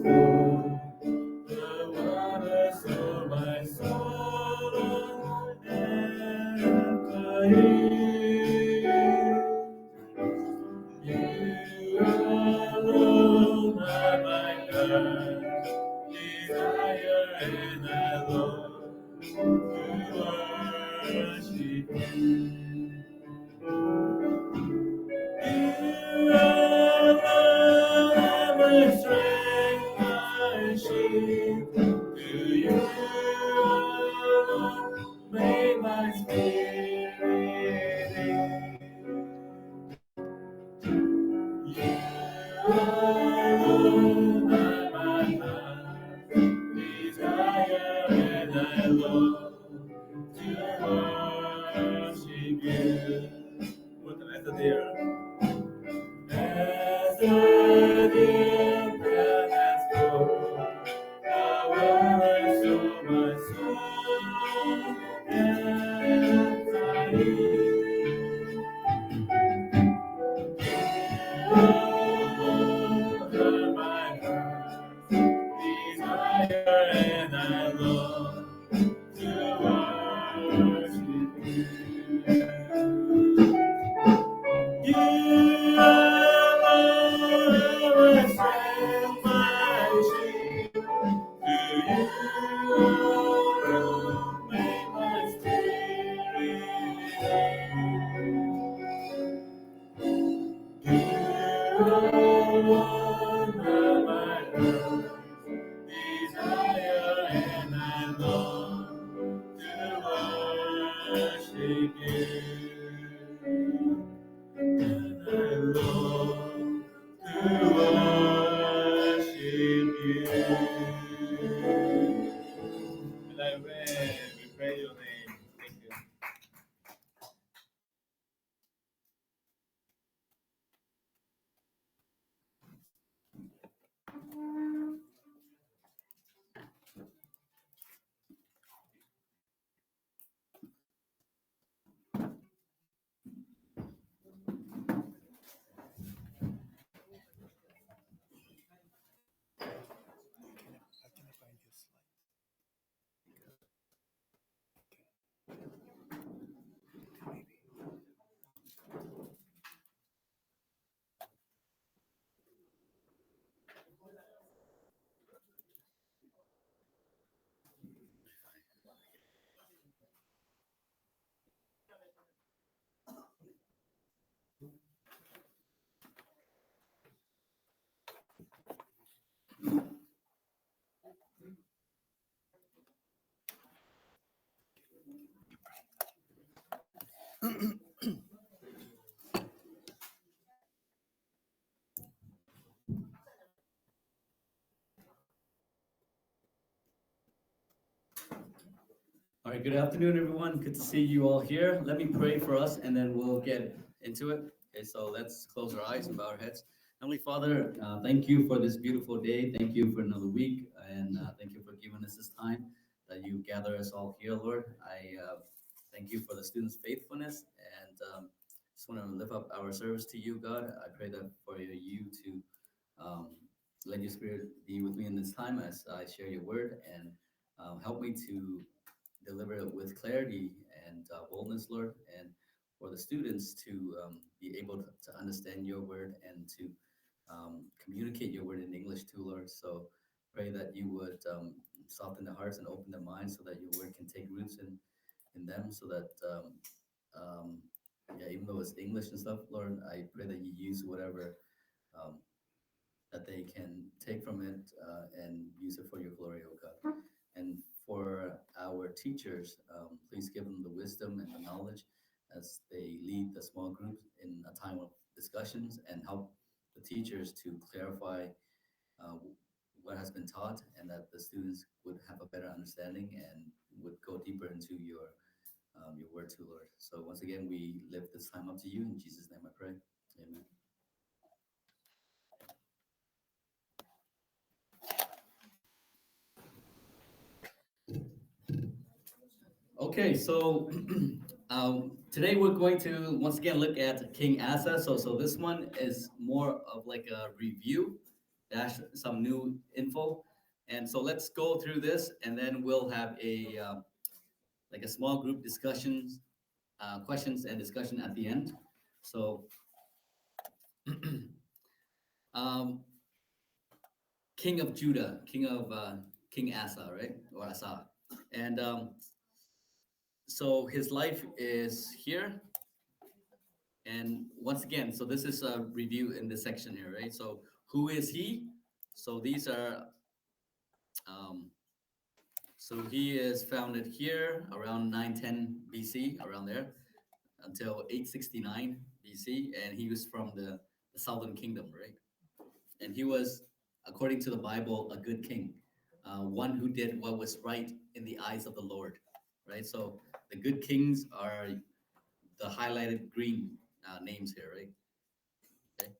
flow. The waters of my soul after you alone are my God, desire and I long to worship you. You are my strength, my shield. To you alone may my spirit yield. You alone are my heart desire, and I long to worship you. What the rest of the as the deep has flown, the waters of my soul and I over my heart desire and I long to worship you. You are my strength, my shield. To you alone may my spirit yield. You alone are my heart's desire, and I long to worship you. And I long to worship you. And we pray your name. Thank you. All right, good afternoon, everyone. Good to see you all here. Let me pray for us and then we'll get into it. Okay, so let's close our eyes and bow our heads. Heavenly Father, thank you for this beautiful day. Thank you for another week. And thank you for giving us this time that you gather us all here, Lord. I thank you for the students' faithfulness and just want to lift up our service to you, God. I pray that for you to um, let your spirit be with me in this time as I share your word and help me to deliver it with clarity and boldness, Lord, and for the students to be able to understand your word and to communicate your word in English too, Lord. So pray that you would soften the hearts and open the minds so that your word can take roots in them so that, um, yeah, even though it's English and stuff, Lord, I pray that you use whatever um, that they can take from it and use it for your glory, oh God. And for our teachers, please give them the wisdom and the knowledge as they lead the small groups in a time of discussions and help the teachers to clarify uh, what has been taught and that the students would have a better understanding and would go deeper into your word too, Lord. So once again, we lift this time up to you. In Jesus' name I pray. Amen. Okay, so today we're going to once again look at King Asa. So this one is more of like a review, dash some new info. And so let's go through this, and then we'll have a like a small group discussions, questions and discussion at the end. So, um, King of Judah, King Asa, right, or Asa, and so his life is here. And once again, so this is a review in this section here, right? So who is he? So these are um, so he is founded here around 910 BC, around there, until 869 BC, and he was from the southern kingdom, right? And he was, according to the Bible, a good king, one who did what was right in the eyes of the Lord, right? So the good kings are the highlighted green names here, right? Okay.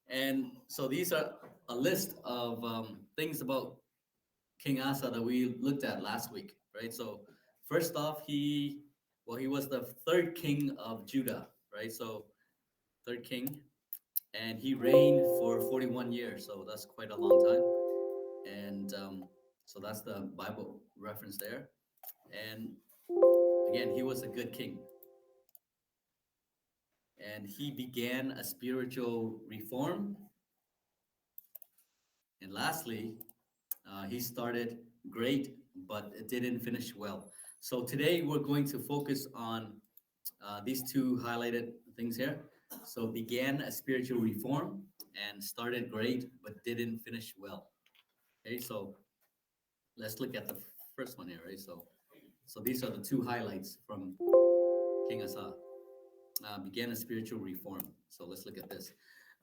And so these are a list of things about King Asa that we looked at last week, right? So first off, he was the third king of Judah, right? So third king, and he reigned for 41 years, so that's quite a long time. And so that's the Bible reference there. And again, he was a good king, and he began a spiritual reform. And lastly, he started great, but it didn't finish well. So today we're going to focus on these two highlighted things here. So began a spiritual reform and started great, but didn't finish well. Okay, so let's look at the first one here, right? So these are the two highlights from King Asa. Began a spiritual reform. So let's look at this.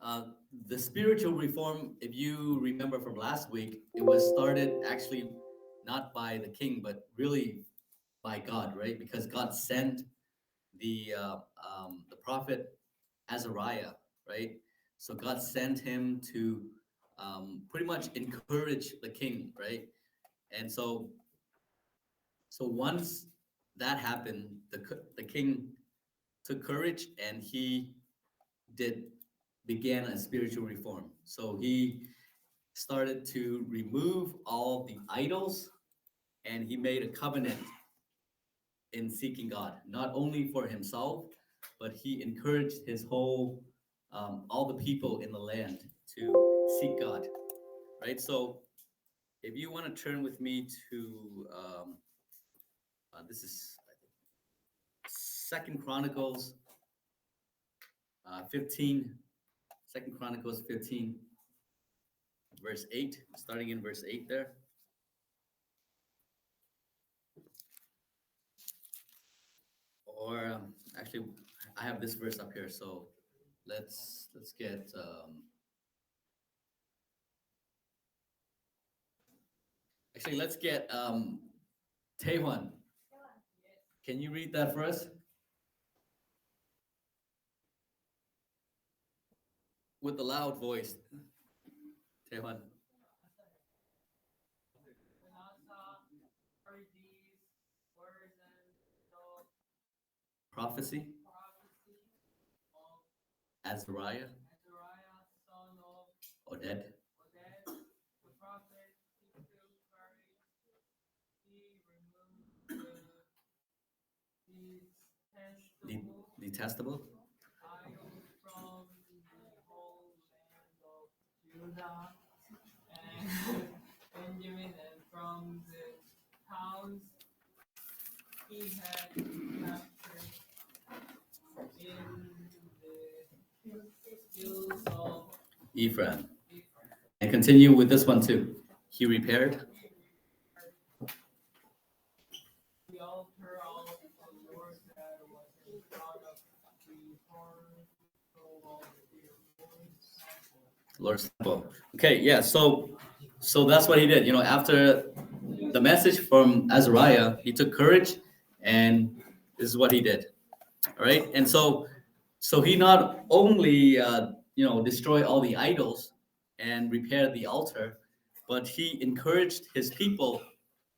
Uh, the spiritual reform, if you remember from last week, it was started actually not by the king, but really by God, right? Because God sent the prophet Azariah, right? So God sent him to pretty much encourage the king, right? And so once that happened, the king took courage and he did began a spiritual reform. So he started to remove all the idols and he made a covenant in seeking God, not only for himself, but he encouraged his whole all the people in the land to seek God. Right. So if you want to turn with me to this is Second Chronicles 15, Second Chronicles 15, verse 8, starting in verse 8 there. Or actually, I have this verse up here, so let's get actually let's get Taehwan. Can you read that for us with a loud voice, Taehwan? Prophecy, Azariah, Oded. De- detestable. Ephraim. And continue with this one too. He repaired. Lord's temple. Okay, yeah. So that's what he did. You know, after the message from Azariah, he took courage, and this is what he did. All right, and so he not only destroyed all the idols and repaired the altar, but he encouraged his people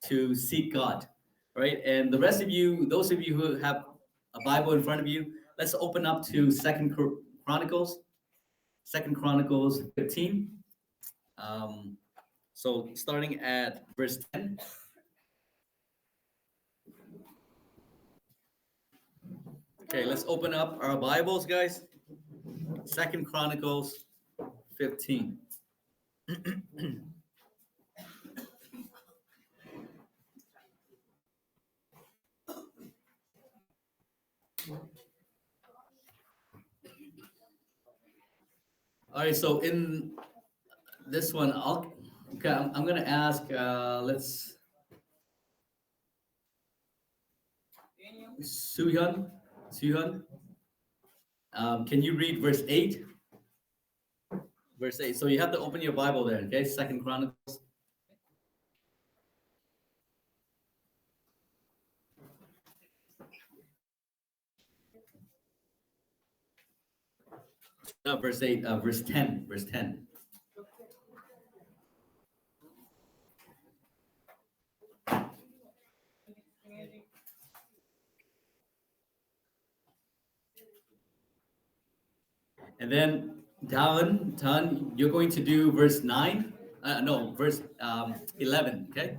to seek God. Right, and the rest of you, those of you who have a Bible in front of you, let's open up to Chronicles, Second Chronicles 15. So starting at verse 10. Okay, let's open up our Bibles, guys. Second Chronicles 15. All right, so in this one, I'm gonna ask. Let's Suhyun, Suhyun. Can you read verse 8? Verse 8. So you have to open your Bible there, okay? Second Chronicles. No, verse 8, verse 10, verse 10. And then Tan, you're going to do verse 9. No, verse 11, okay?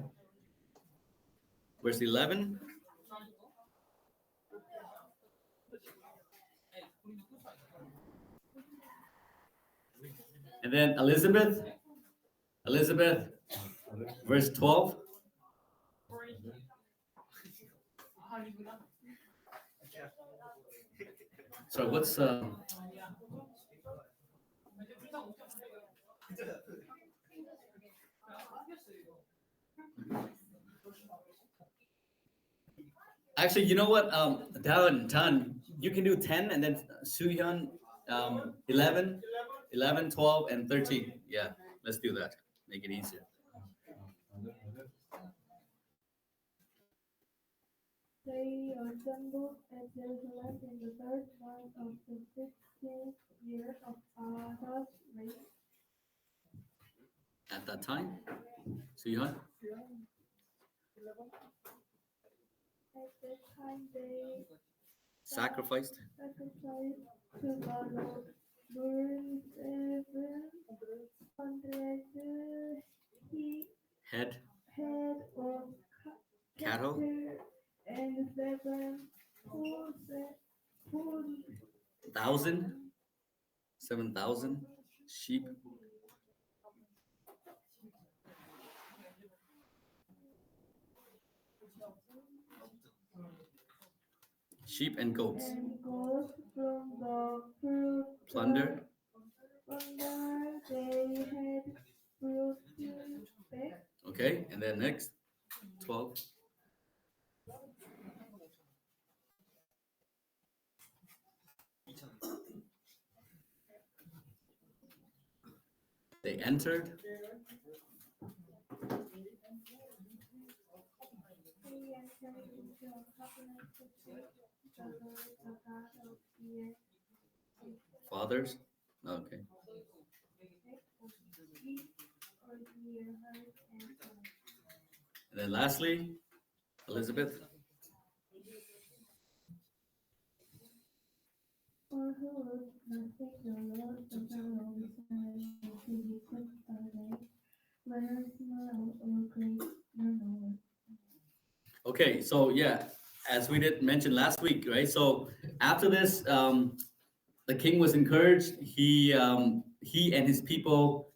Verse 11. And then Elizabeth, verse 12. So what's actually, you know what? Tan, you can do 10 and then Suhyun 11, 11, 12, and 13. Yeah, let's do that. Make it easier. They assembled at Jerusalem in the third month of the 16th year of Aha's reign. At that time, Suhyun. At that time they Sacrificed. sacrificed to the Lord burnt 700 Head. head of Cattle. and 7,000 sheep. Sheep and goats. and goats from the fruit Plunder. they had brought back. Okay, and then next, 12. They entered. They entered into a covenant with the Lord, the God of the Fathers. Okay. sheep or the herd and flock. And then lastly, Elizabeth. For who would not take the Lord the God of Israel to be put away, whether small or great, none over. Okay, so yeah, as we did mention last week, right? So after this, the king was encouraged. He and his people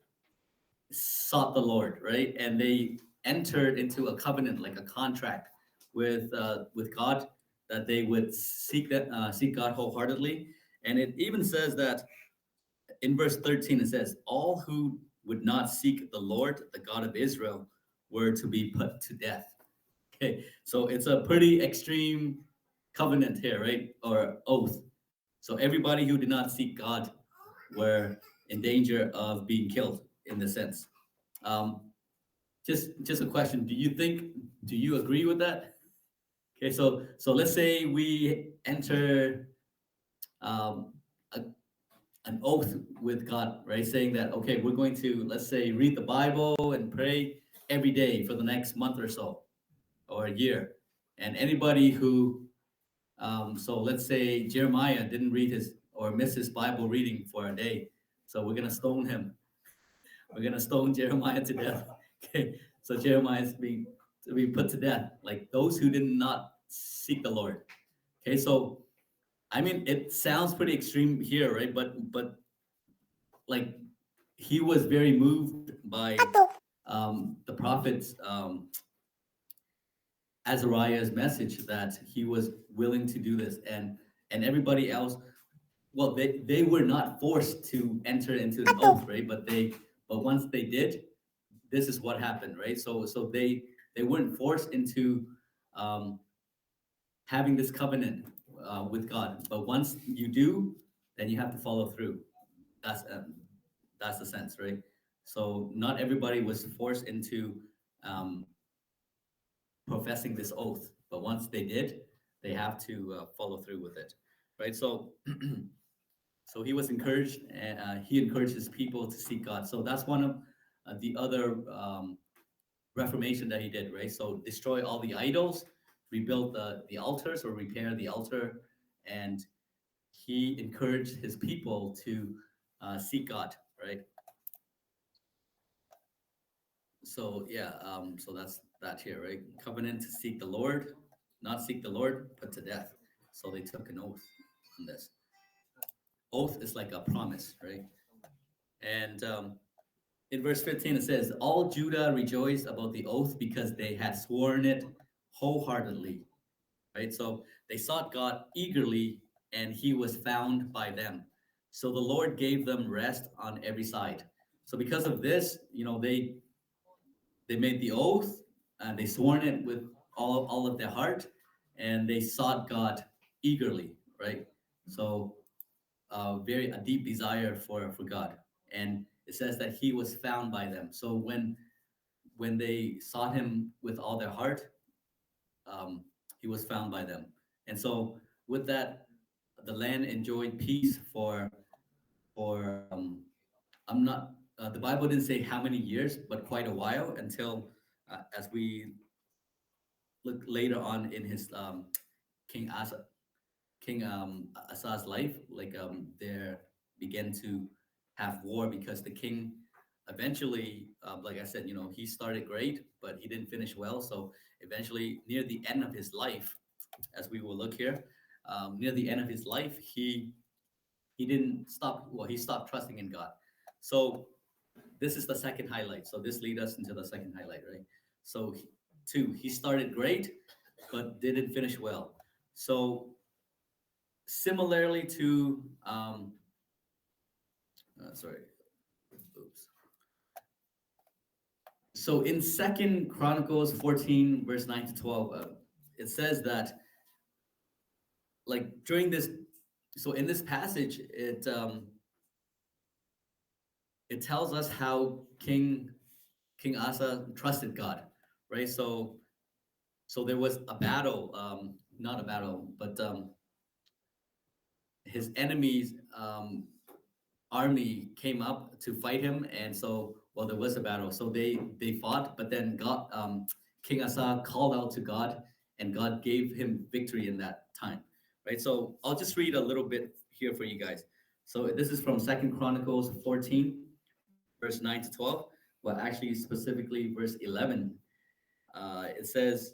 sought the Lord, right? And they entered into a covenant, like a contract with God, that they would seek God wholeheartedly. And it even says that in verse 13, it says, "All who would not seek the Lord, the God of Israel, were to be put to death." Okay, so it's a pretty extreme covenant here, right? Or oath. So everybody who did not seek God were in danger of being killed, in the sense. Um, just a question. Do you agree with that? Okay, so let's say we enter um, a, an oath with God, right? Saying that, okay, we're going to, let's say, read the Bible and pray every day for the next month or so, or a year. And anybody who, so let's say Jeremiah didn't read his or miss his Bible reading for a day, so we're gonna stone him. we're gonna stone Jeremiah to death. Okay, so Jeremiah is being to be put to death, like those who did not seek the Lord. Okay, so I mean, it sounds pretty extreme here, right? But like he was very moved by the prophet's Azariah's message that he was willing to do this, and everybody else. Well, they were not forced to enter into an oath, right? But once they did, this is what happened, right? So they weren't forced into um, having this covenant with God. But once you do, then you have to follow through. That's um, that's the sense, right? So not everybody was forced into um, professing this oath, but once they did, they have to follow through with it, right? So so he was encouraged, and he encouraged his people to seek God. So that's one of the other reformation that he did, right? So destroy all the idols, rebuild the altars or repair the altar, and he encouraged his people to seek God, right? So yeah, so that's that here, right? Covenant to seek the Lord, not seek the Lord, put to death. So they took an oath on this. Oath is like a promise, right? And in verse 15 it says, "All Judah rejoiced about the oath because they had sworn it wholeheartedly." Right? So they sought God eagerly, and he was found by them. So the Lord gave them rest on every side. So because of this, they made the oath and they sworn it with all of their heart, and they sought God eagerly, right? So very a deep desire for God. And it says that he was found by them. So when they sought him with all their heart, um, he was found by them. And so with that, the land enjoyed peace for I'm not the Bible didn't say how many years, but quite a while until as we look later on in his King Asa King Asa's life, like there began to have war because the king eventually, like I said, he started great, but he didn't finish well. So eventually, near the end of his life, as we will look here, near the end of his life, he didn't stop. Well, he stopped trusting in God. So this is the second highlight. So this leads us into the second highlight, right? So two, he started great, but didn't finish well. So similarly to sorry, oops. So in Second Chronicles 14, verse 9 to 12, it says that like during this, so in this passage, it tells us how King Asa trusted God, right? So there was a battle, not a battle, but his enemies army came up to fight him, and so well there was a battle. So they fought, but then God, King Asa called out to God, and God gave him victory in that time, right? So I'll just read a little bit here for you guys. So this is from Second Chronicles 14, verse 9 to 12. Well, actually, specifically verse 11. It says,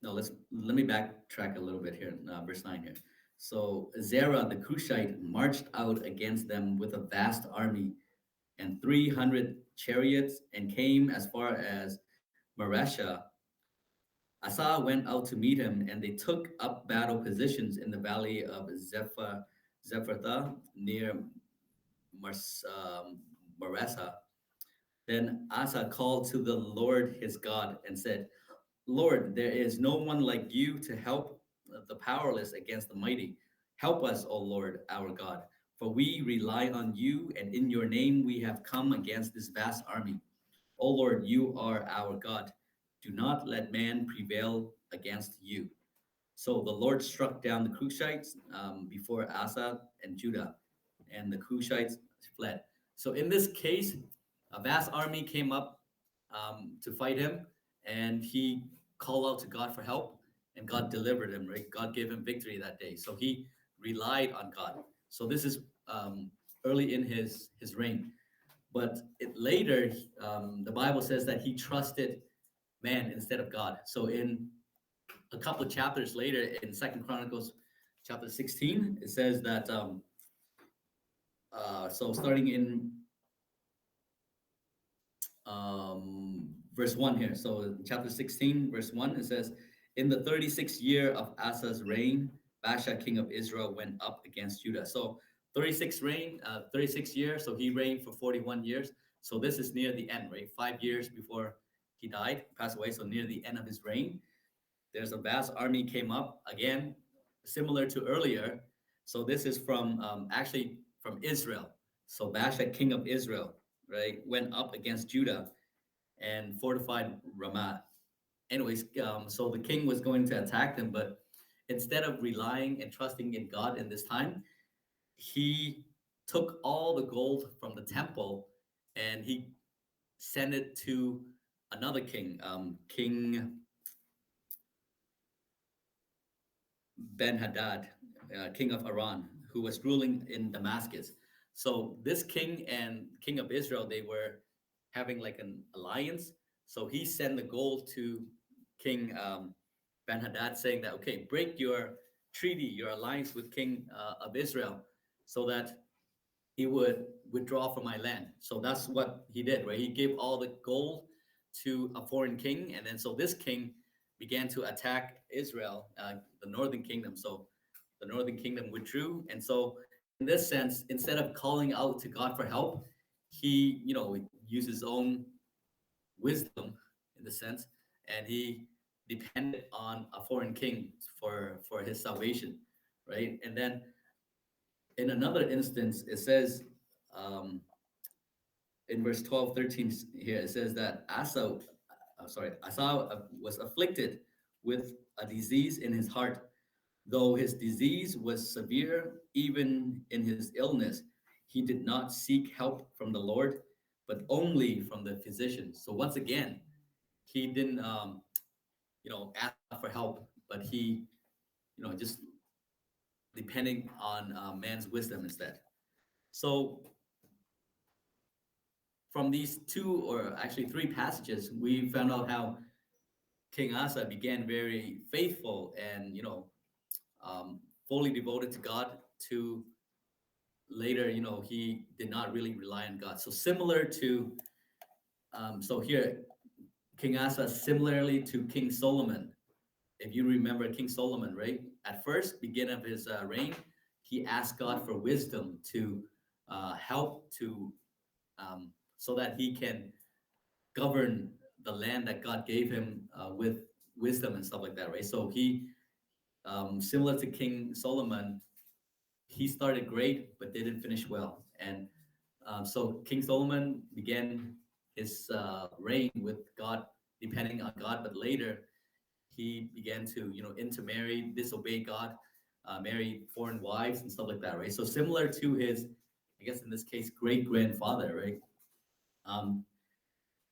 no, let me backtrack a little bit here. Verse 9 here. So Zerah the Cushite marched out against them with a vast army and 300 chariots and came as far as Mareshah. Asa went out to meet him, and they took up battle positions in the valley of Zephatha near Mareshah. Then Asa called to the Lord his God and said, Lord, there is no one like you to help the powerless against the mighty. Help us, O Lord, our God, for we rely on you, and in your name we have come against this vast army. O Lord, you are our God. Do not let man prevail against you. So the Lord struck down the Cushites before Asa and Judah, and the Cushites fled. So in this case, a vast army came up to fight him, and he called out to God for help, and God delivered him. Right? God gave him victory that day. So he relied on God. So this is early in his reign. But later, the Bible says that he trusted man instead of God. So in a couple of chapters later, in Second Chronicles chapter 16, it says that so starting in verse 1 here. So chapter 16, verse 1, it says, in the 36th year of Asa's reign, Baasha, king of Israel, went up against Judah. So 36 years. So he reigned for 41 years. So this is near the end, right? 5 years before he died, passed away. So near the end of his reign, there's a vast army came up again, similar to earlier. So this is from actually from Israel. So Baasha, king of Israel, right, went up against Judah and fortified Ramat. Anyways, so the king was going to attack them, but instead of relying and trusting in God in this time, he took all the gold from the temple and he sent it to another king, King Ben Hadad, king of Aram, who was ruling in Damascus. So this king and king of Israel, they were having like an alliance. So he sent the gold to King Ben Hadad, saying that okay, break your treaty, your alliance with King of Israel, so that he would withdraw from my land. So that's what he did, right? He gave all the gold to a foreign king, and then so this king began to attack Israel, the northern kingdom. So the northern kingdom withdrew, and so in this sense, instead of calling out to God for help, he, used his own wisdom in the sense, and he depended on a foreign king for his salvation, right? And then in another instance, it says in verse 12, 13 here, it says that Asa was afflicted with a disease in his heart. Though his disease was severe, even in his illness, he did not seek help from the Lord, but only from the physician. So once again, he didn't, ask for help, but he, just depending on man's wisdom instead. So from these two or actually three passages, we found out how King Asa began very faithful and um, fully devoted to God. To later, he did not really rely on God. So similar to so here, King Asa similarly to King Solomon. If you remember King Solomon, right? At first, beginning of his reign, he asked God for wisdom to help to so that he can govern the land that God gave him with wisdom and stuff like that, right? So he, similar to King Solomon, he started great but didn't finish well, and so King Solomon began his reign with God, depending on God, but later he began to, intermarry, disobey God, marry foreign wives and stuff like that, right? So similar to his, I guess in this case, great grandfather, right? Um,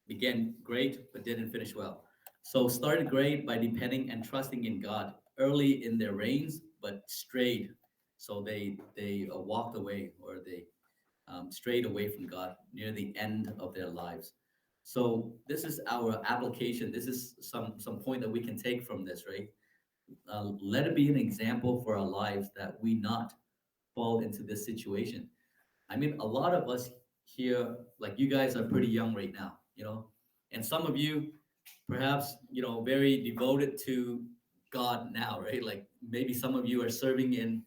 began great but didn't finish well. So started great by depending and trusting in God early in their reigns, but strayed. So they walked away, or they strayed away from God near the end of their lives. So this is our application. This is some point that we can take from this, right? Let it be an example for our lives that we not fall into this situation. I mean, a lot of us here, like you guys are pretty young right now, and some of you perhaps, very devoted to God now, right? Like maybe some of you are serving in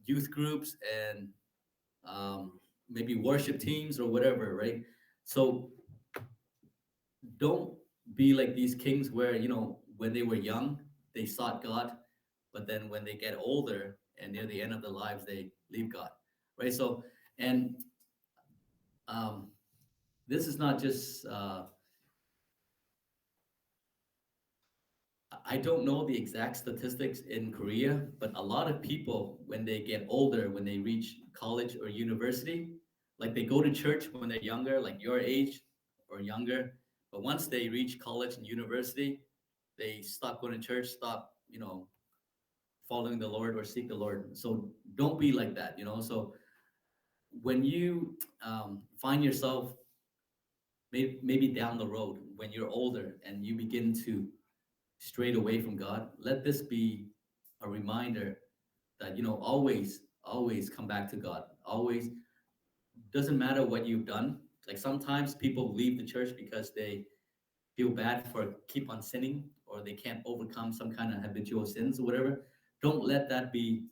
youth groups and maybe worship teams or whatever, right? So don't be like these kings where, when they were young, they sought God, but then when they get older and near the end of their lives, they leave God, right? So, and um, this is not just, I don't know the exact statistics in Korea, but a lot of people, when they get older, when they reach college or university, like they go to church when they're younger, like your age or younger, but once they reach college and university, they stop going to church, stop, following the Lord or seek the Lord. So don't be like that. So when you find yourself maybe down the road when you're older and you begin to stray away from God, let this be a reminder that always come back to God. Always, doesn't matter what you've done. Like sometimes people leave the church because they feel bad for keep on sinning or they can't overcome some kind of habitual sins or whatever. Don't let that be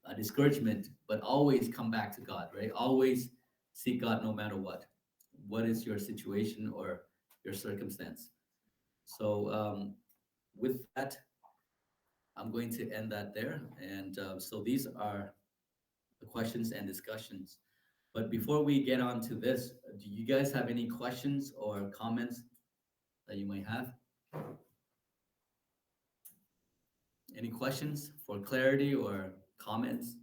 a discouragement, but always come back to God, right? Always seek God no matter what. What is your situation or your circumstance? So, with that, I'm going to end that there. And so these are the questions and discussions. But before we get on to this, do you guys have any questions or comments that you might have? Any questions for clarity or comments?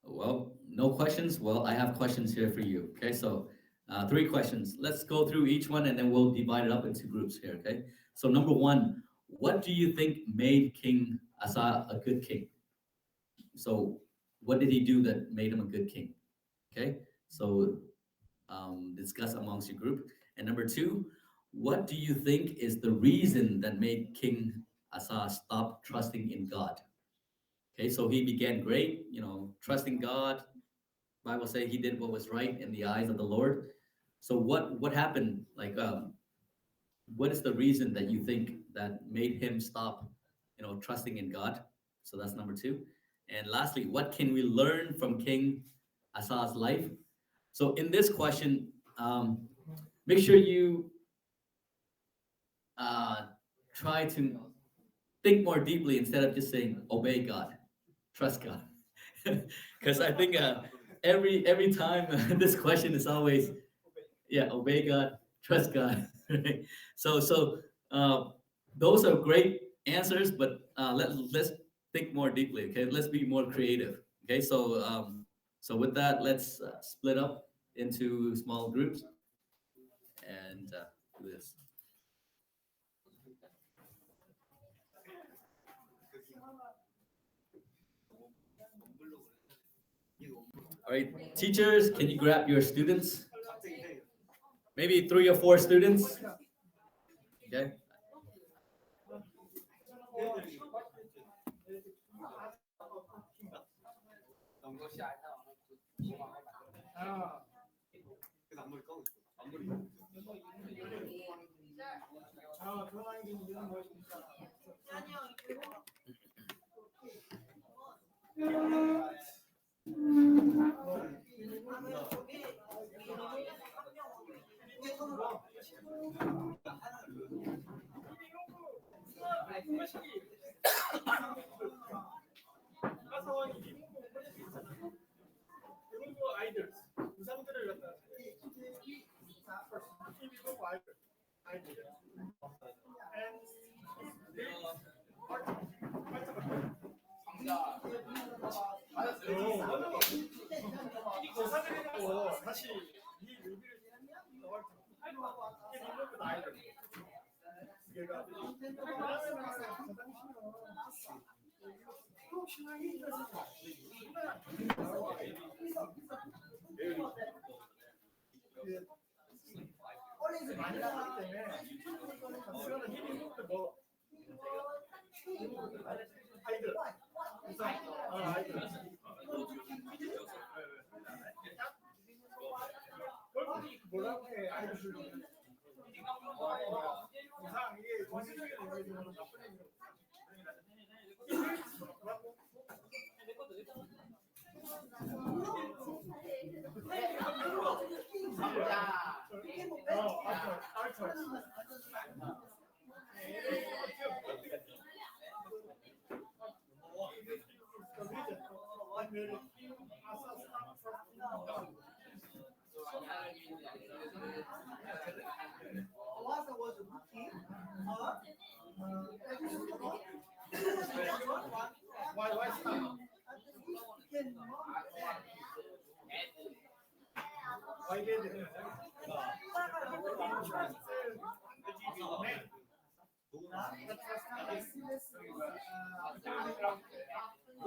Well, no questions. Well, I have questions here for you. Okay, so three questions. Let's go through each one and then we'll divide it up into groups here. Okay, so number one, what do you think made King Asa a good king? So, what did he do that made him a good king? Okay, so discuss amongst your group. And number two, what do you think is the reason that made King Asa stop trusting in God? Okay, so he began great, trusting God. Bible say he did what was right in the eyes of the Lord. So what happened? Like, what is the reason that you think that made him stop, trusting in God? So that's number two. And lastly, what can we learn from King Asa's life? So in this question, make sure you uh, try to think more deeply instead of just saying obey God, trust God. Because I think every time this question is always obey God, trust God. Right? So uh, those are great answers, but let's think more deeply. Okay, let's be more creative. Okay, so with that, let's split up into small groups and do this. All right, teachers, can you grab your students? Maybe 3 or 4 students. Okay.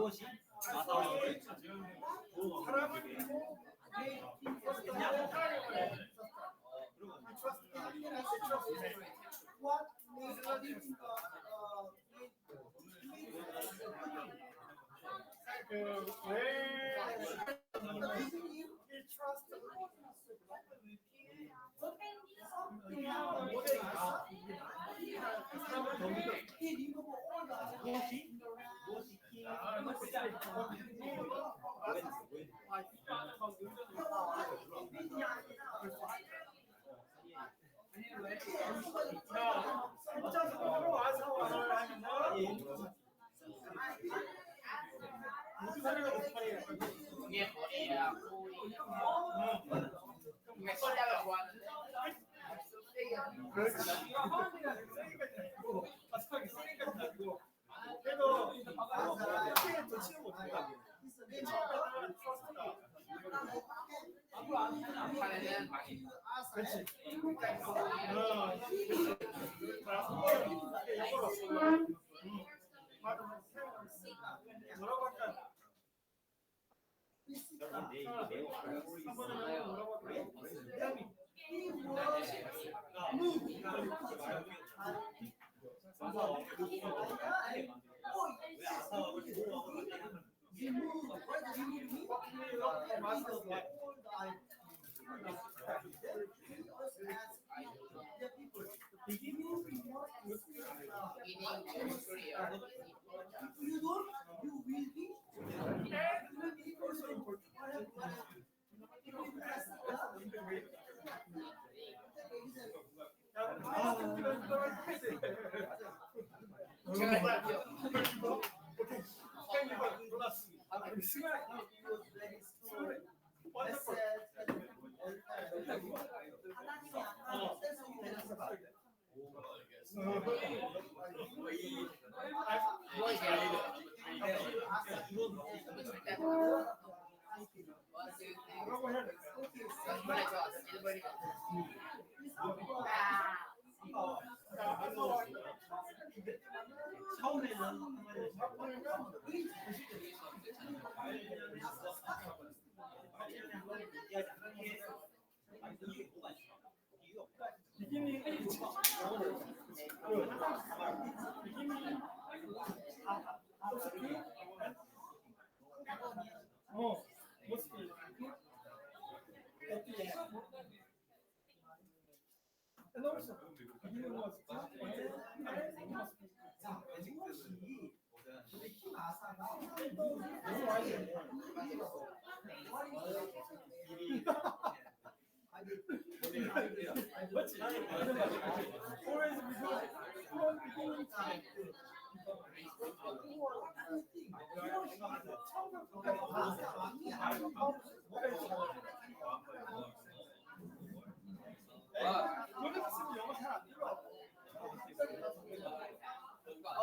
무엇이 마사오를 사람을 이게 머리야, 이게 시작을 좋아하는데. 판에는 많이.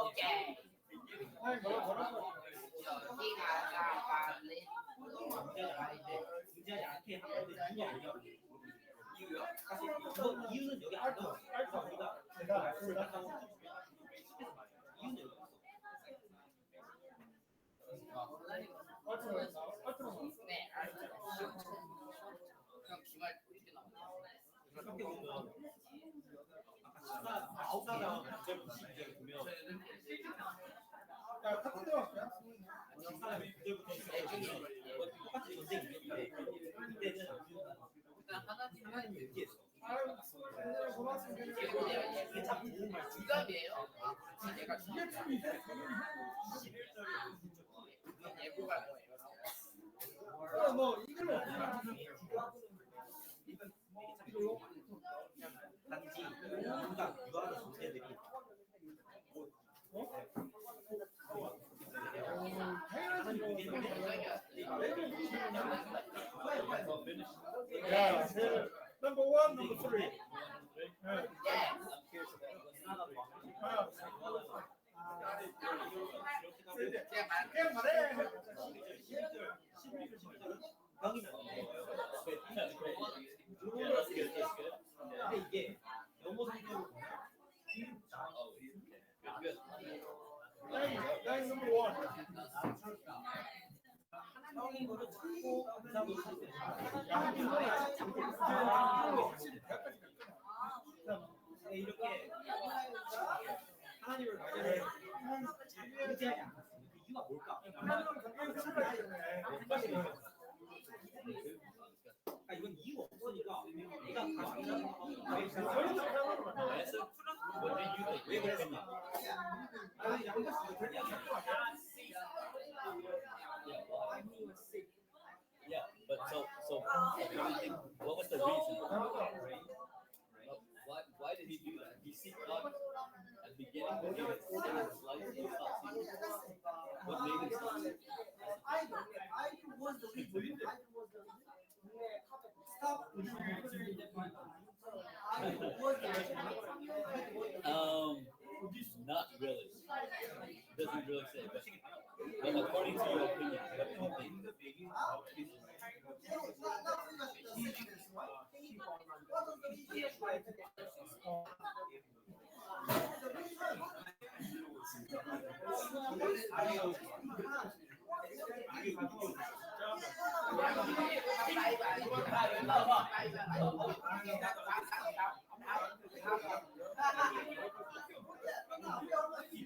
오케이. 문제하지 않게 하는 이유가 아니야. 이유는 여기 안 나와. 우리가 이유는 여기 없어. 네, 알았어요. 그럼 기말 어떻게 나오냐? 그렇게 보면 아까 9사가 문제 보면 문제부터 시작해서 똑같이 전쟁이 있는데 그때는 일단 하나씩 하나씩 얘기했어. 이게 자꾸 중갑이에요. 내가 예고가 뭐예요? 단지 누가 유아하는 존재들이 Number one, number three. 제가 말한 근데 이게 영어 성격으로 Line number one. 영적인 거를 찾고 그다음에 이렇게 하나님을 의지하지 않았어요. 그 이유가 뭘까? 이건 이유가 없으니까 네가 다 아니라고 왜 그랬냐? Yeah, but so what was the reason? Why did he do that? He seeked God at the beginning, but in his life he stopped seeking. What made him stop seeking? Not really. Doesn't really say, but according to your opinion, what do you think?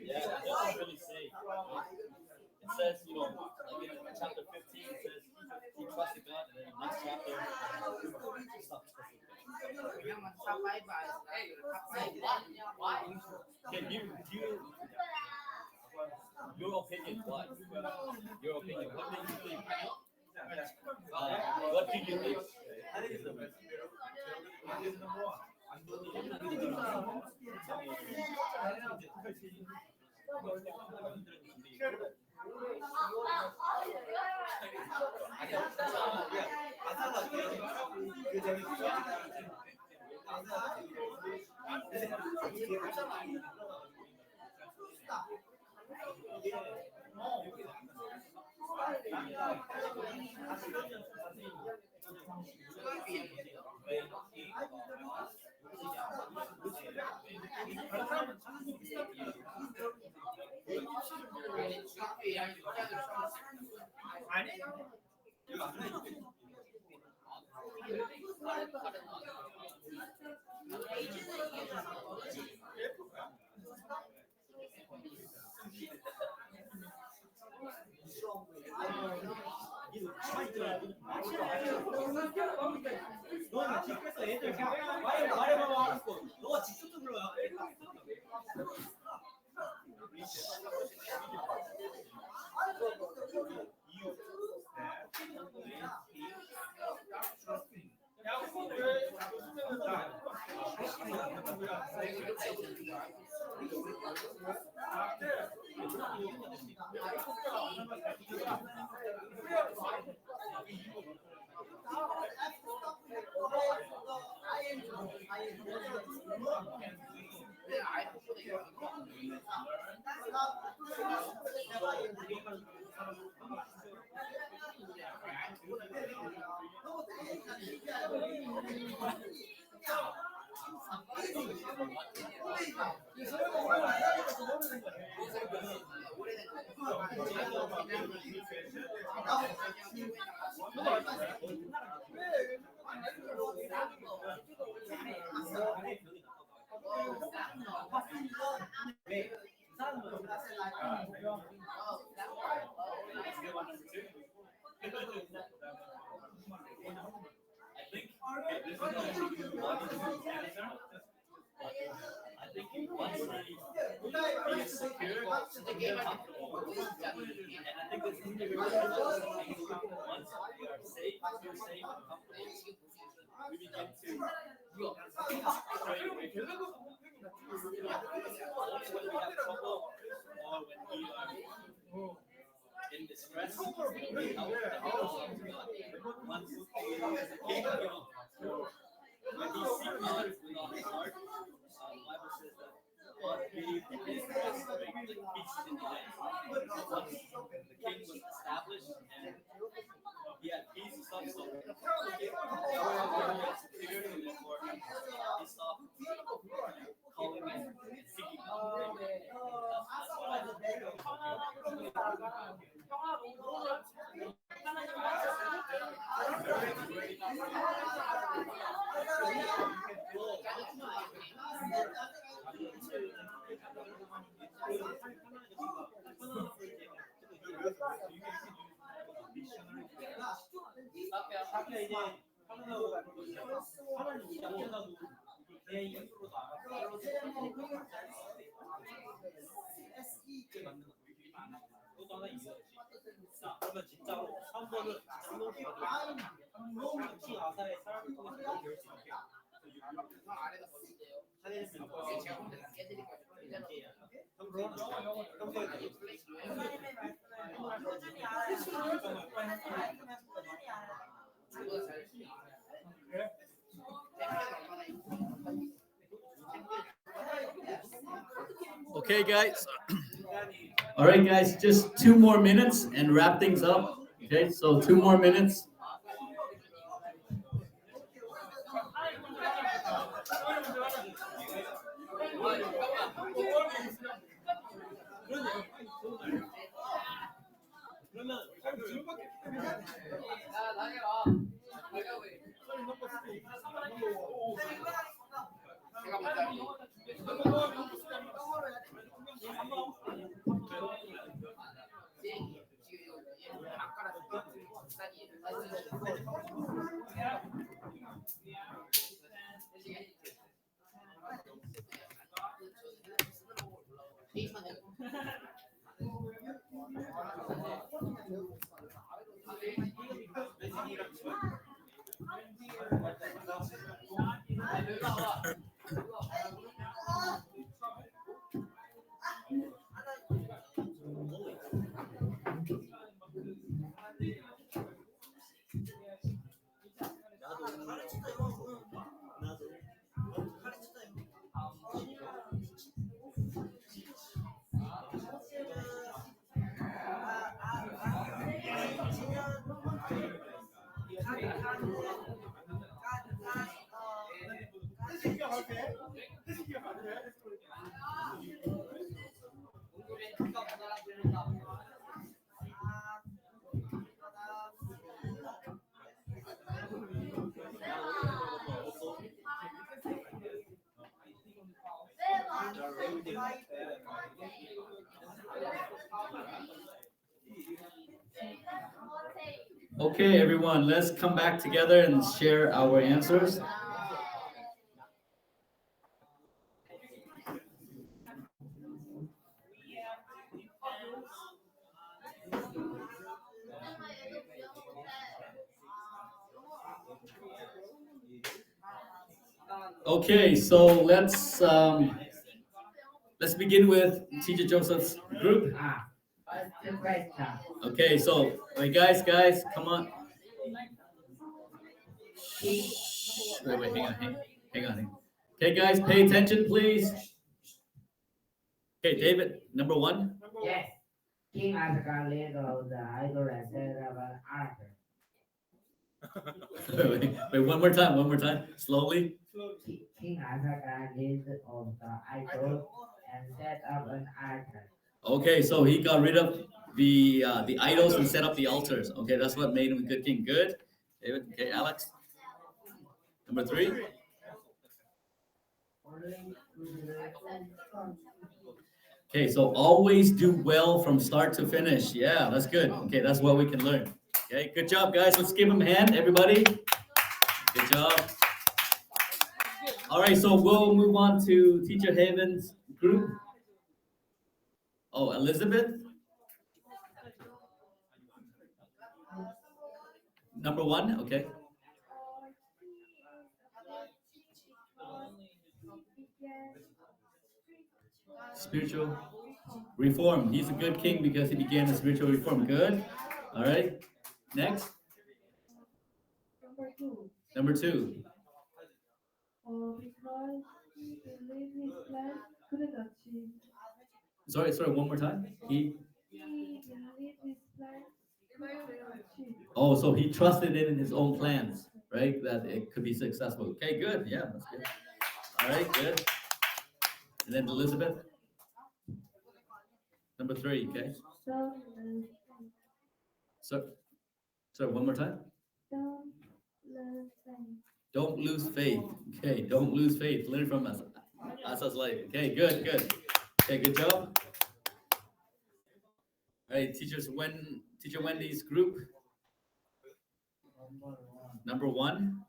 Yeah, it doesn't really say. It says, you know, like in chapter 15, it says he trusted God, and then in the next chapter, he stopped trusting God. Can you, your opinion, what? Your opinion, what do you think? What do you think? 너는 집에서 애들 말해봐봐 하고 너가 직접 불러야 I think once he is secure, they're comfortable. And I think this individual, once we are safe, feel safe and comfortable, we begin to stray away from it. Only when we have trouble or when we are in distress, we help them. Once when he seeks God with all his heart, the Bible says that God gave his rest, like peace in the land. Once the king was established and he had peace, he stopped so security, and therefore he stopped calling and seeking God. That's what I think. 사피아 이제 하나하고 하나는 양쪽하고 내 이름으로 나가서 SE 맞는 거 그것도 하나 이어야지. 자, 그러면 진짜로 3번은 한국이 아사의 사람을 통해서 배울 수 있게. 안에다 버릴게요. 차례는 제가 볼 때는 깨드릴 거예요. 저보다 잘 Okay, guys. All right, guys, just 2 more minutes and wrap things up. Okay, so 2 more minutes. 그러면 야, 나가라. 나가 왜? 제가 먼저 할게요. 지금 아까랑 비슷하게 Okay, everyone, let's come back together and share our answers. Okay, so let's begin with Teacher Joseph's group. Okay, so wait, guys, come on. Wait, hang on. Okay, guys, pay attention, please. Okay, David, number 1. Yes. King Asaka led of the idol and said about Arthur. Wait, one more time, slowly. King Asaka led of the idol and set up an altar. Okay, so he got rid of the idols and set up the altars. Okay, that's what made him a good king. Good, David. Okay, Alex. Number 3. Okay, so always do well from start to finish. Yeah, that's good. Okay, that's what we can learn. Okay, good job, guys. Let's give him a hand, everybody. Good job. All right, so we'll move on to Teacher Haven's group. Oh, Elizabeth. Number 1, okay. Spiritual reform. He's a good king because he began a spiritual reform. Good. All right. Next. Number 2. Number 2. Because he believed his plan couldn't achieve. Sorry, one more time. He He believed his plan couldn't achieve. Oh, so he trusted in his own plans, right? That it could be successful. Okay, good. Yeah, that's good. All right, good. And then Elizabeth. Number 3, okay. So one more time. Don't lose faith. Don't lose faith. Okay, don't lose faith. Learn from us. Asa's life. Okay, good. Okay, good job. All right, teachers, when Teacher Wendy's group. Number one,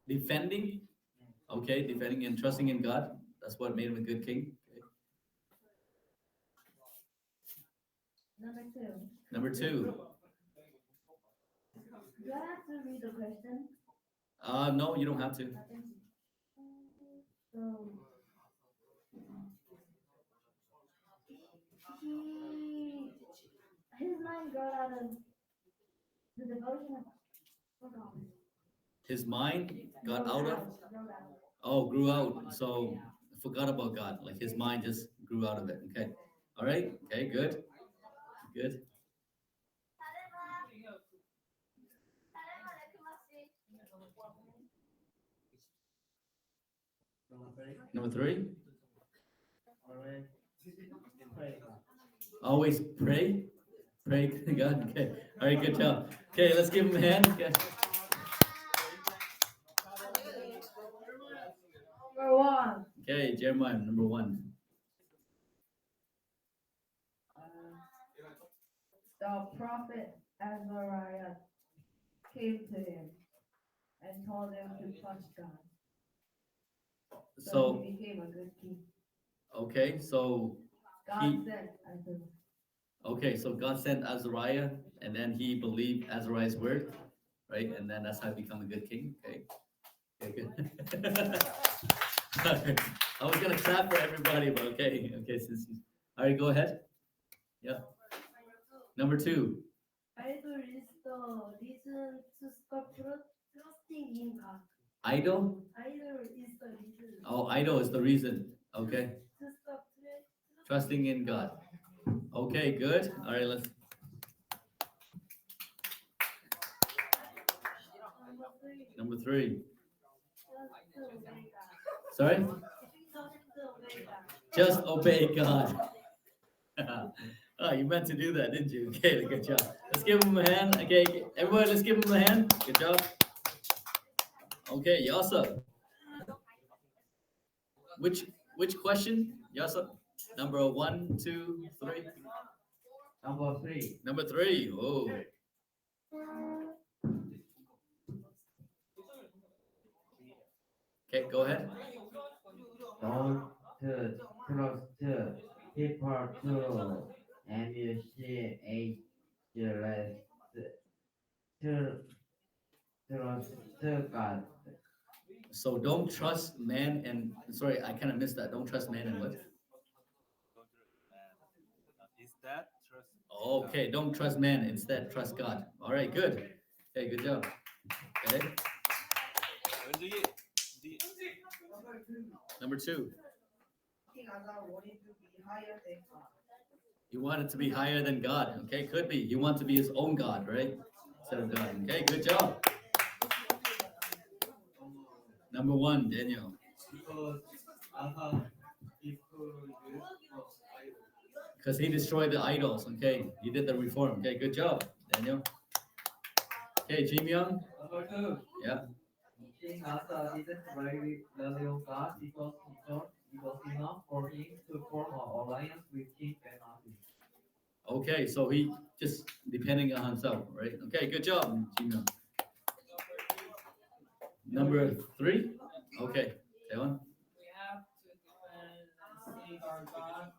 Defending. defending and trusting in God. Okay, defending and trusting in God. That's what made him a good king. Okay. Number two. Number two. Do I have to read the question? No, you don't have to. So his mind got out of the devotion of forgot. His mind got Wrote out of. wrote out. Oh, grew out. So forgot about God. Like his mind just grew out of it. Okay. All right. Okay. Good. Good. Number three, Number three. always pray God. Always pray. Pray to God. Okay. All right. Good job. Okay. Let's give him a hand. Okay. Number one. Okay. Jeremiah, number one. The prophet Azariah came to him and told him to trust God. So, he became a good king. okay. So, God He- said Azariah. okay. So God sent Azariah, and then he believed Azariah's word, right? And then that's how he become a good king. Okay. Okay. Good. I was gonna clap for everybody, but okay. Okay. All right. Go ahead. Yeah. Number two. Idol is the reason to stop trusting in God. Idol. Idol is the reason Oh, idol is the reason. Okay. to stop Trusting in God. Okay, good. All right, let's. Number three. Number three. Just to obey God. Sorry? Just to obey God. Just obey God. Oh, you meant to do that, didn't you? Okay, good job. Let's give him a hand. Okay, everyone, let's give him a hand. Good job. Okay, Yasa. Which question? Yasa? Number 1, 2, 3. Number three, Number 3. Oh. Okay, go ahead. don't trust people to initiate to trust God. So don't trust man and sorry, I kind of missed that. Don't trust man and what? Instead, trust. Okay, don't trust man, instead trust God. All right, good. Okay, good job. Okay, 은직이 number 2. King Asa wanted to be higher than God. You want it to be higher than God. Okay, could be. You want to be his own God, right? Instead of God. Okay, good job. Number 1, Daniel. Because Asa destroyed Because he destroyed the idols. Okay, he did the reform. Okay, good job, Daniel. Okay, Jim Young. Number two. Yeah. King Asa didn't really rely on God because he thought it was enough for him to form an alliance with King Ben-Hadad. Okay, so he just depending on himself, right? Okay, good job, Jim Young. Number 3. Okay, Taylor. We have to defend and save our God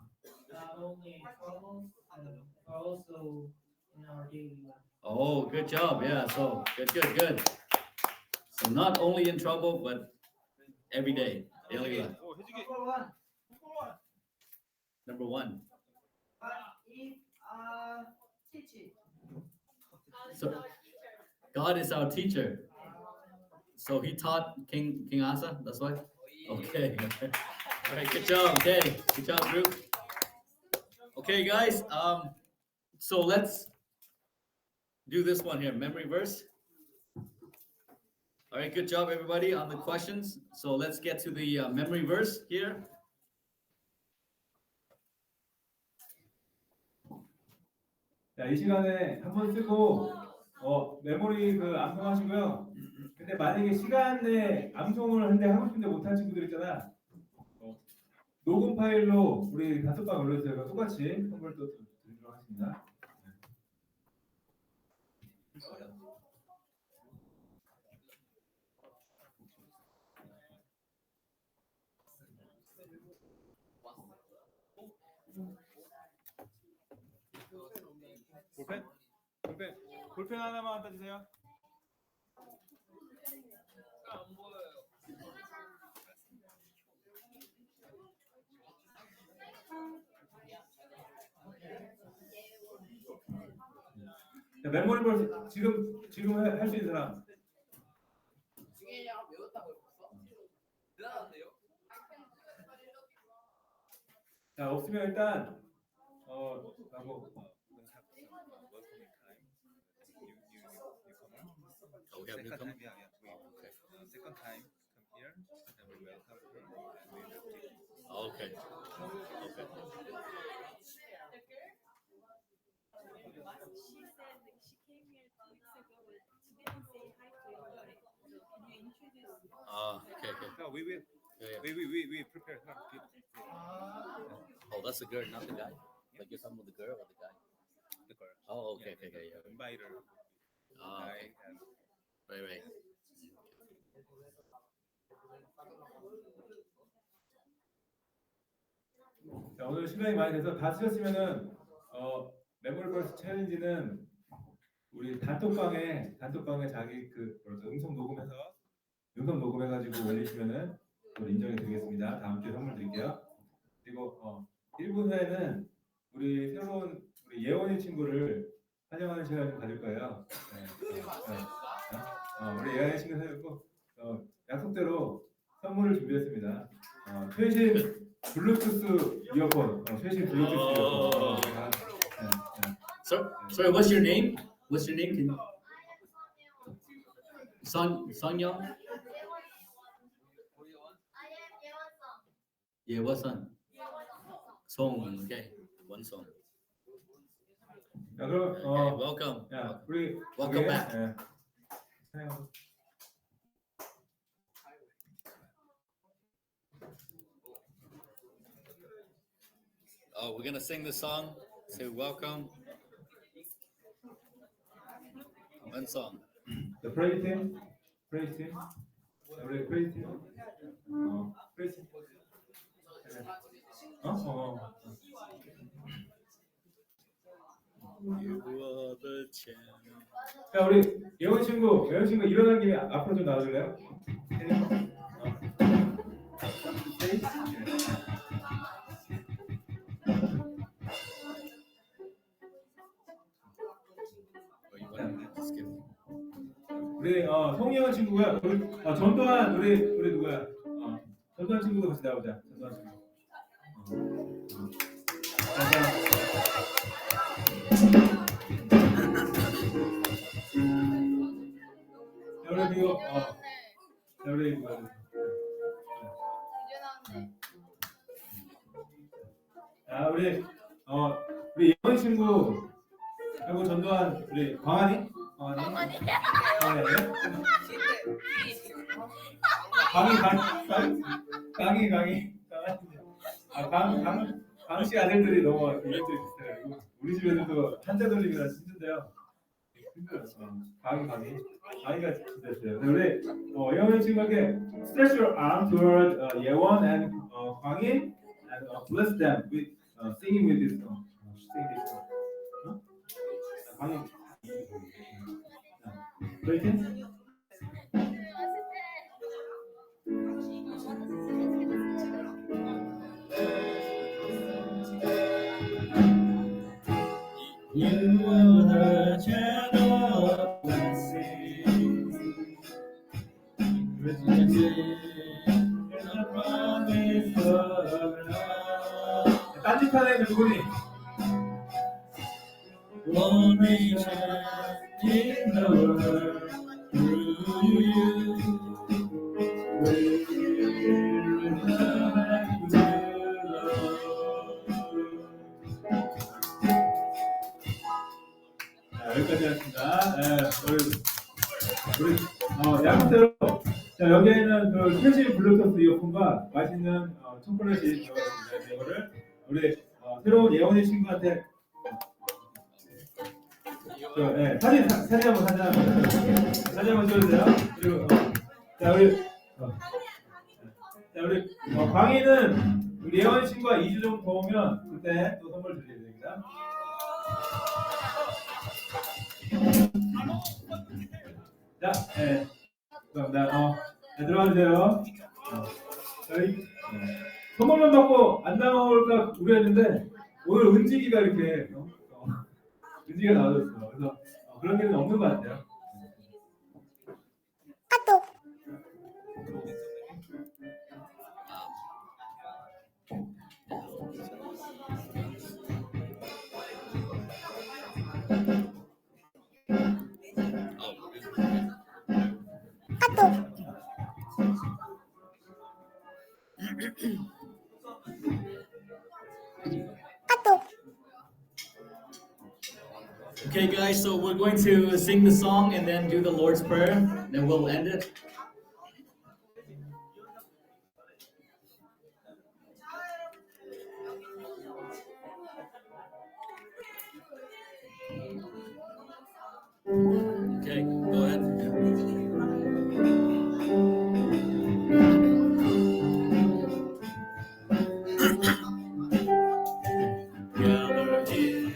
not only in troubles but also in our daily life. Oh, good job. Yeah, so good. So not only in trouble, but every day, daily life. 오, 해주기. Number 1. If teaching, So God is our teacher. So he taught King Asa, that's why? Okay. All right, good job. Okay, good job, group. Okay, guys. So let's do this one here. Memory verse. All right, good job, everybody, on the questions. So let's get to the memory verse here. 자, 이 시간에 한번 쓰고 메모리 암송하시고요. 근데 만약에 시간 내에 암송을 하는데 하고 싶은데 못한 친구들 있잖아. 녹음 파일로 우리 단톡방 올려주세요. 똑같이 선물 또 드리도록 하겠습니다. 볼펜 하나만 갖다 주세요. 안 보여요. 자, 메모리볼 지금 할 수 있는 사람. 중현이랑 외웠다고 했어? 대단한데요? 자, 없으면 일단 하고 Oh, we have newcomer? Yeah, yeah. Oh, okay. Second time come here, and we welcome her, and we will take it. Oh, okay. Okay. She said that she came here 2 weeks ago, but she didn't say hi to everybody. So can you introduce? Okay, okay. No, we will. Yeah, yeah. We prepare her. Oh, that's the girl, not the guy. Like you're talking about the girl or the guy? The girl. Oh, okay, okay, okay, yeah. Invite her. Okay. Guy and Right, right. 자, 오늘 시간이 많이 돼서 다 쓰셨으면은 메모리벌스 챌린지는 우리 단톡방에 자기 그 음성 녹음해가지고 올리시면은 그걸 인정해 드리겠습니다. 다음 주에 선물 드릴게요. 그리고 1분 후에는 우리 새로운 우리 예원이 친구를 환영하는 시간을 좀 가질 거예요. 우리 예원이 친구 사귀고 약속대로 선물을 준비했습니다. 최신 블루투스 이어폰, 최신 블루투스 이어폰. Sorry, what's your name? What's your name? Can Songyong? Yeah, what son? Song. Okay, one song. 자, 그럼 Okay, welcome. 야, 우리 Welcome 거기에, back. 사용하고. Oh, we're gonna sing the song. Say welcome. One song. The praise team. 우리 praise team. praise team. You are the champion. 자, 우리 예원 친구 일어난 김에 앞으로 좀 나와줄래요? Oh, you want to skip? 우리 송예원 친구고요. 우리 전도환 우리 누구야? 전도환 친구도 같이 나오자. 전도환 친구. 우리 누구? 우리 예원 친구 하고 전도환 우리 광환이. 강씨 아들들이 너무 이벤트 비슷해요. 우리 집에서도 한자 돌리기가 힘든데요. 강이가 됐어요. 우리 예원 친구에게 stretch your arm toward 예원 and 광희 and bless them with singing with this song. Sing this song. 광희. Waiting. You are the channel of blessing. The promise of love. 딴짓하네 누구니? One nation in the world through you. We're back to love. 여기까지 하겠습니다. 우리 약속대로 자, 여기에는 그 최신 블루투스 이어폰과 맛있는 초콜릿이 들어있습니다. 이거를 우리 새로운 예원이 친구한테 사진 한번 찍어주세요. 그리고 자 우리 광희는 우리 예원이 친구가 2주 정도 더 오면 그때 또 선물 드리게 됩니다. 자, 감사합니다. 들어가주세요. 저희 선물만 받고 안 나올까 우려했는데 오늘 은지기가 이렇게 은지가 나와줬어. 그래서 그런 일은 없는 것 같아요. Okay, guys, so we're going to sing the song and then do the Lord's Prayer, then we'll end it. Okay, go ahead. Gather here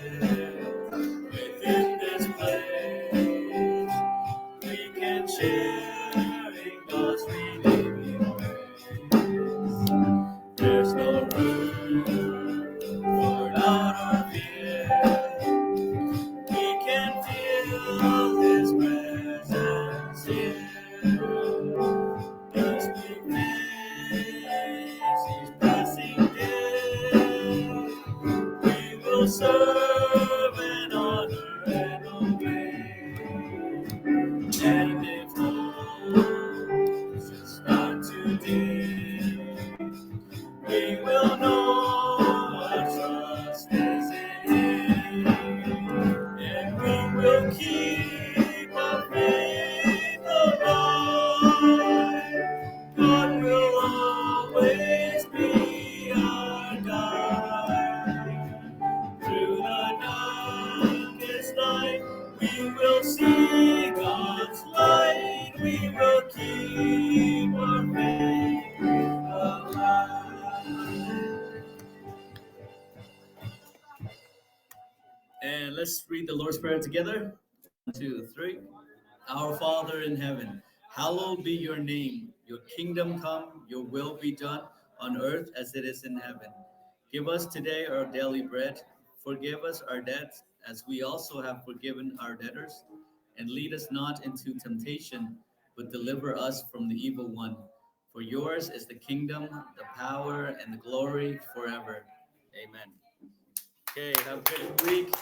within this place, we can share in God's redeeming grace. There's no room for doubt or fear. We can feel His presence here. As we face His passing day, we will serve and honor and obey. And if hope should start to dim, we will know our trust is in Him, and we will keep our faith alive. God will always be our guide. Through the darkest night, we will see God's light. We will keep our faith alive. And let's read the Lord's Prayer together. 1, 2, 3. Our Father in heaven, hallowed be your name. Your kingdom come, your will be done on earth as it is in heaven. Give us today our daily bread. Forgive us our debts as we also have forgiven our debtors. And lead us not into temptation, but deliver us from the evil one. For yours is the kingdom, the power, and the glory forever. Amen. Okay, have a good week.